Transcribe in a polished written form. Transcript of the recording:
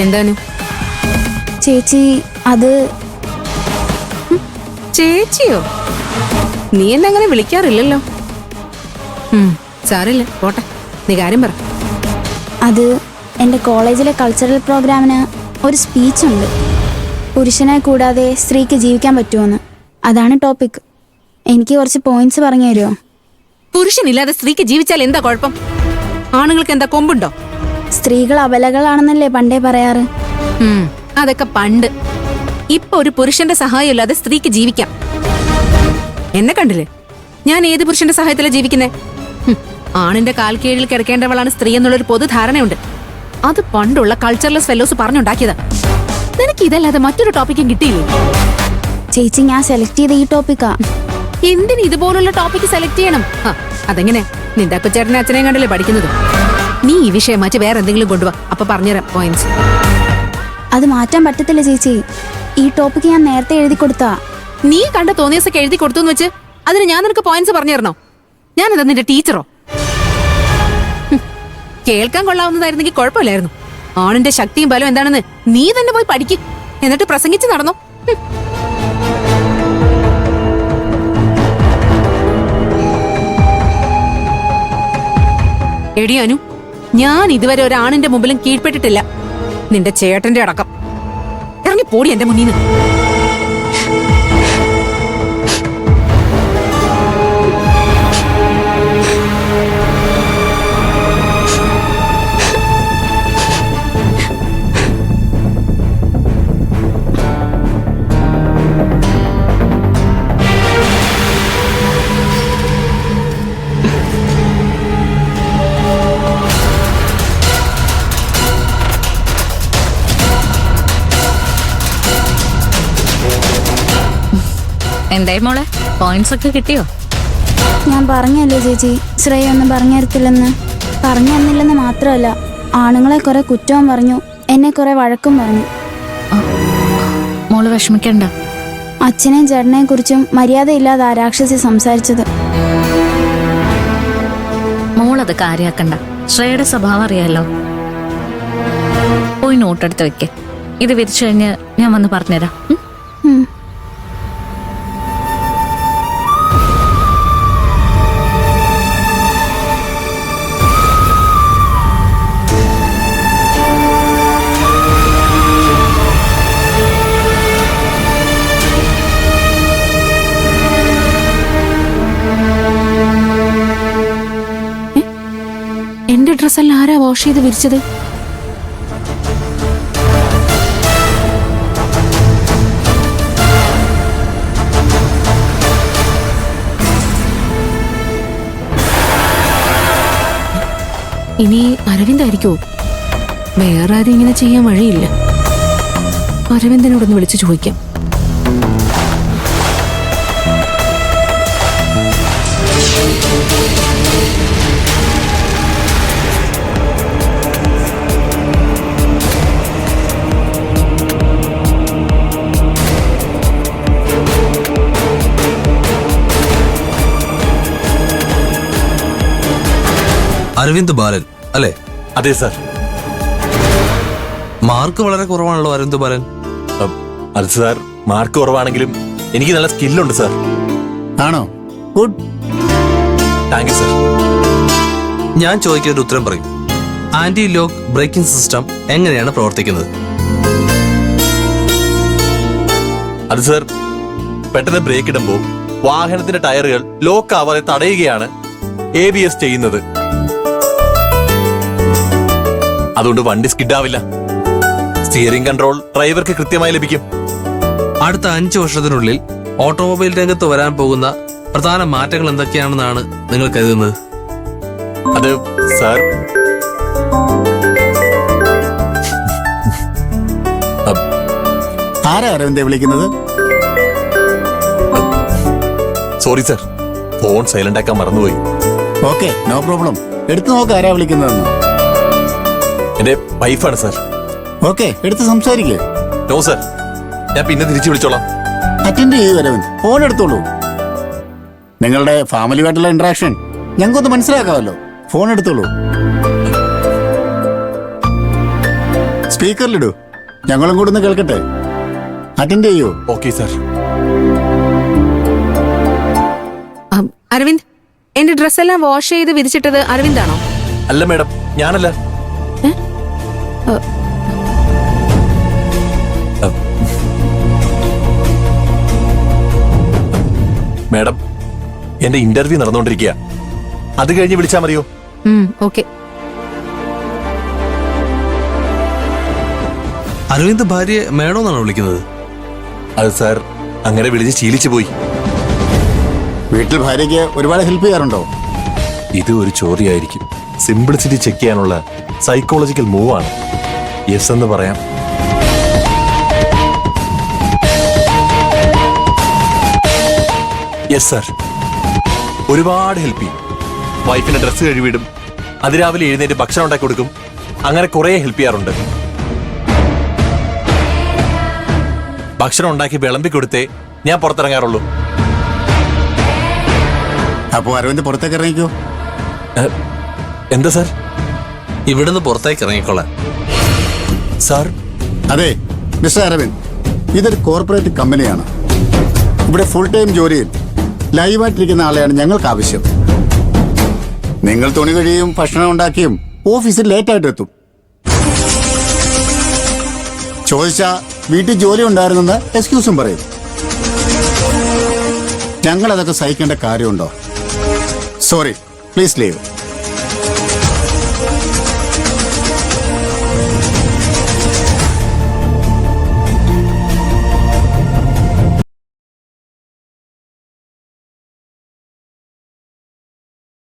എന്താണ് ചേച്ചി അത് ചേച്ചിയോ? നീ എന്നെ അങ്ങനെ വിളിക്കാറില്ലല്ലോ. സാറില്ല, പോട്ടെ. നീ കാര്യം പറ. അത് എൻ്റെ കോളേജിലെ കൾച്ചറൽ പ്രോഗ്രാമിന് ഒരു സ്പീച്ചുണ്ട്. പുരുഷനെ കൂടാതെ സ്ത്രീക്ക് ജീവിക്കാൻ പറ്റുമോന്ന്. അതാണ് ടോപ്പിക്. എനിക്ക് കുറച്ച് പോയിന്റ്സ് പറഞ്ഞു തരുമോ? പുരുഷനില്ലാതെ സ്ത്രീക്ക് ജീവിച്ചാൽ എന്താ കുഴപ്പം? ആണുങ്ങൾക്ക് എന്താ കൊമ്പുണ്ടോ? സ്ത്രീകൾ അബലകളാണെന്നല്ലേ പണ്ടേ പറയാറ്. അതൊക്കെ പണ്ട്. ഇപ്പൊ ഒരു പുരുഷന്റെ സഹായം ഇല്ലാതെ സ്ത്രീക്ക് ജീവിക്കാം. എന്നെ കണ്ടില്ലേ? ഞാൻ ഏത് പുരുഷന്റെ സഹായത്തിലാ ജീവിക്കുന്നേ? ആണിന്റെ കാൽ കീഴിൽ കിടക്കേണ്ടവളാണ് സ്ത്രീ എന്നുള്ളൊരു പൊതുധാരണയുണ്ട്. അത് പണ്ടുള്ള കൾച്ചറൽസ് ഫെലോസ് പറഞ്ഞുണ്ടാക്കിയതാ. നിനക്ക് ഇതല്ലാതെ മറ്റൊരു ടോപ്പിക്കും കിട്ടിയില്ലേ? ചേച്ചി, ഞാൻ സെലക്ട് ചെയ്ത ഈ ടോപ്പിക്കാ. എന്തിന് ഇതുപോലുള്ള ടോപ്പിക്ക് സെലക്ട് ചെയ്യണം? അതെങ്ങനെ? നിന്റെ അപ്പച്ചേട്ടനെ അച്ഛനെയും കണ്ടല്ലേ പഠിക്കുന്നത്. നീ ഈ വിഷയം മാറ്റി വേറെ എന്തെങ്കിലും കൊണ്ടുവാ. അപ്പൊ പറഞ്ഞുതരാം പോയിന്റ്സ്. അത് മാറ്റാൻ പറ്റത്തില്ല ചേച്ചി. ഈ ടോപ്പിക്ക് ഞാൻ നേരത്തെ എഴുതി കൊടുത്താ. നീ കണ്ട തോന്നിയ ദിവസമൊക്കെ എഴുതി കൊടുത്തു എന്ന് വെച്ച് അതിന് ഞാൻ നിനക്ക് പോയിന്റ്സ് പറഞ്ഞു തരണോ? ഞാനെന്താ നിന്റെ ടീച്ചറോ? കേൾക്കാൻ കൊള്ളാവുന്നതായിരുന്നെങ്കിൽ കുഴപ്പമില്ലായിരുന്നു. ആണിന്റെ ശക്തിയും ബലം എന്താണെന്ന് നീ തന്നെ പോയി പഠിക്ക്. എന്നിട്ട് പ്രസംഗിച്ച് നടന്നോ. എടി അനു, ഞാൻ ഇതുവരെ ഒരാണിന്റെ മുമ്പിലും കീഴ്പ്പെട്ടിട്ടില്ല. നിന്റെ ചേട്ടന്റെ അടക്കം. ഇറങ്ങി പോടി എന്റെ മുന്നിൽ നിന്ന്. എന്തായി മോളെ, പോയിന്റ്സ് ഒക്കെ കിട്ടിയോ? ഞാൻ പറഞ്ഞല്ലേ ചേച്ചി, ശ്രേയ ഒന്നും പറഞ്ഞു തരത്തില്ലെന്ന്. പറഞ്ഞു തന്നില്ലെന്ന് മാത്രമല്ല, ആണുങ്ങളെ കുറെ കുറ്റവും പറഞ്ഞു, എന്നെ കുറെ വഴക്കും പറഞ്ഞു. മോള് വിഷമിക്കണ്ട. അച്ഛനെയും ചേട്ടനെയും കുറിച്ചും മര്യാദയില്ലാതെ ആ രാക്ഷസി സംസാരിച്ചത്. മോളത് കാര്യാക്കണ്ട. ശ്രേയയുടെ സ്വഭാവം അറിയാലോ. പോയി നോട്ടെടുത്ത് വെക്കേ. ഇത് വിരിച്ചു കഴിഞ്ഞ് ഞാൻ വന്ന് പറഞ്ഞുതരാം. എന്റെ ഡ്രസ്സെല്ലാം ആരാ വാഷ് ചെയ്ത് വിരിച്ചത്? ഇനി അരവിന്ദായിരിക്കുമോ? വേറെ ആരും ഇങ്ങനെ ചെയ്യാൻ വഴിയില്ല. അരവിന്ദനോടൊന്ന് വിളിച്ചു ചോദിക്കാം. അരവിന്ദ് ബാലൻ അല്ലേ? അതെ സാർ. മാർക്ക് വളരെ കുറവാണല്ലോ അരവിന്ദ് ബാലൻ. അത് സാർ, മാർക്ക് കുറവാണെങ്കിലും എനിക്ക് നല്ല സ്കില്ലുണ്ട് സാർ. ആണോ? ഗുഡ്. Thank you sir. ഞാൻ ചോദിക്കുന്ന ഉത്തരം പറയും. ആന്റി ലോക്ക് ബ്രേക്കിംഗ് സിസ്റ്റം എങ്ങനെയാണ് പ്രവർത്തിക്കുന്നത്? അത് സാർ, പെട്ടെന്ന് ബ്രേക്ക് ഇടുമ്പോൾ വാഹനത്തിന്റെ ടയറുകൾ ലോക്ക് ആവാതെ തടയുകയാണ് ABS ചെയ്യുന്നത്. അതുകൊണ്ട് വണ്ടി സ്കിഡാവില്ല. സ്റ്റിയറിംഗ് കൺട്രോൾ ഡ്രൈവർക്ക് കൃത്യമായി ലഭിക്കും. അടുത്ത 5 വർഷത്തിനുള്ളിൽ ഓട്ടോമൊബൈൽ രംഗത്ത് വരാൻ പോകുന്ന പ്രധാന മാറ്റങ്ങൾ എന്തൊക്കെയാണെന്നാണ് നിങ്ങൾ കരുതുന്നത്? അത് സാർ, ആരാ അരവിന്ദ വിളിക്കുന്നത്? സോറി സാർ, ഫോൺ സൈലന്റ് ആക്കാൻ മറന്നുപോയി. Okay, no problem. എടുത്തു നോക്ക് ആരാ വിളിക്കുന്നതെന്ന്. എന്റെ വൈഫാണ് സാർ. ഓക്കെ, എടുത്ത് സംസാരിക്കേ. നോ സാർ, ഞാൻ പിന്നെ തിരിച്ചു വിളിച്ചോളാം. അറ്റൻഡ് ചെയ്യൂ അരവിന്ദ്. ഫോൺ എടുത്തോളൂ. നിങ്ങളുടെ ഫാമിലിയുമായിട്ടുള്ള ഇന്ററാക്ഷൻ ഞങ്ങൾക്കൊന്ന് മനസ്സിലാക്കാമല്ലോ. ഫോൺ എടുത്തോളൂ. സ്പീക്കറിലിടൂ, ഞങ്ങളും കൂടെ ഒന്ന് കേൾക്കട്ടെ. അറ്റൻഡ് ചെയ്യൂ. Okay sir. അരവിന്ദ്, എന്റെ ഡ്രസ്സെല്ലാം വാഷ് ചെയ്ത് വിരിച്ചിട്ടത് അരവിന്ദാണോ? അല്ല മാഡം, ഞാനല്ല. മാഡം, എന്റെ ഇന്റർവ്യൂ നടന്നുകൊണ്ടിരിക്കുക. അത് കഴിഞ്ഞ് വിളിച്ചാൽ മതിയോ? ഓക്കെ. അരവിന്ദ് ഭാര്യയെ മേഡം എന്നാണോ വിളിക്കുന്നത്? അത് സാർ അങ്ങനെ വിളിച്ച് ശീലിച്ചു പോയി. വീട്ടിൽ ഭാര്യയ്ക്ക് ഒരുപാട് ഹെൽപ്പ് ചെയ്യാറുണ്ടോ? ഇത് ഒരു ചോദ്യമായിരിക്കും. സിംപ്ലിസിറ്റി ചെക്ക് ചെയ്യാനുള്ള സൈക്കോളജിക്കൽ മൂവാണ്. യെസ് എന്ന് പറയാം. യെസ് സാർ, ഒരുപാട് ഹെൽപ്പ് ചെയ്യും. വൈഫിന്റെ ഡ്രസ്സ് കഴുകിയിടും, അതിരാവിലെ എഴുന്നേറ്റ് ഭക്ഷണം ഉണ്ടാക്കി കൊടുക്കും. അങ്ങനെ കുറെ ഹെൽപ്പ് ചെയ്യാറുണ്ട്. ഭക്ഷണം ഉണ്ടാക്കി വിളമ്പി കൊടുത്തേ ഞാൻ പുറത്തിറങ്ങാറുള്ളൂ. അപ്പോ അരവിന്ദ് പുറത്തേക്ക് ഇറങ്ങിക്കോ. എന്താ സാർ? ഇവിടുന്ന് പുറത്തേക്ക് ഇറങ്ങിക്കോളാം. സാർ, അതെ മിസ്റ്റർ അരവിന്ദ്, ഇതൊരു കോർപ്പറേറ്റ് കമ്പനിയാണ്. ഇവിടെ ഫുൾ ടൈം ജോലിയിൽ ലൈവായിട്ടിരിക്കുന്ന ആളെയാണ് ഞങ്ങൾക്ക് ആവശ്യം. നിങ്ങൾ തുണി കഴിയും ഭക്ഷണം ഉണ്ടാക്കിയും ഓഫീസിൽ ലേറ്റായിട്ട് എത്തും. ചോദിച്ചാ വീട്ടിൽ ജോലി ഉണ്ടായിരുന്നെന്ന് എക്സ്ക്യൂസും പറയും. ഞങ്ങൾ അതൊക്കെ സഹിക്കേണ്ട കാര്യമുണ്ടോ? Sorry, please leave.